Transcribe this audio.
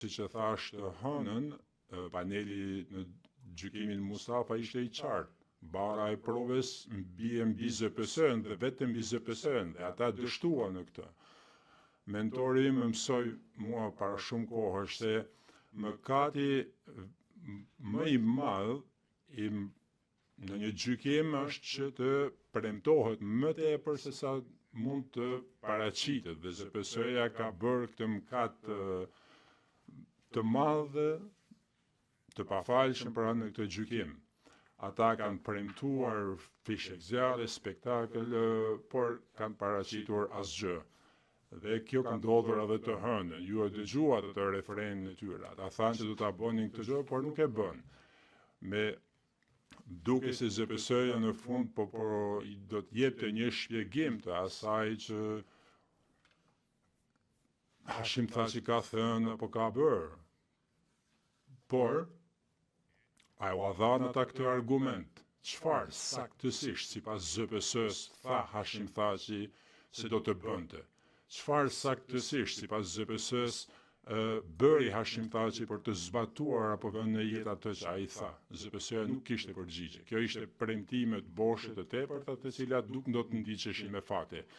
Siç e thash të hënën, paneli në gjykimin Mustafa ishte i qartë. Bara e provës bie mbi ZPS-n dhe vetëm mbi ZPS-n dhe ata dështuan në këtë. Mentori im më mësoi mua para shumë kohësh se mëkati më i madh në një gjykim është që të premtohet më tepër se sa mund të paraqitet dhe ZPS-ja ka bërë këtë mëkat të madh të pafalshëm për anë në këtë gjykim. Ata kanë premtuar fishek zjarre, spektakël, por kanë paraqitur asgjë. Dhe kjo ka ndodhur edhe të hënën. Ju e dëgjuat atë refrenin e tyre. Ata thanë se do ta bënin këtë gjë, por nuk e bën. Me duke se ZPS-ja në fund po do të jepte një shpjegim të asaj që Hashim Thaçi ka thënë apo ka bërë. Por a u dhan ata këtë argument? Çfarë saktësisht sipas ZPS-s tha Hashim Thaçi se do të bënte? Çfarë saktësisht sipas ZPS-s bëri Hashim Thaçi për të zbatuar apo vënë në jetë atë që ai tha? ZPS-ja nuk kishte përgjigje. Kjo ishte premtime të boshe të tepërta, të cilat nuk do të ndiqeshin me fakte.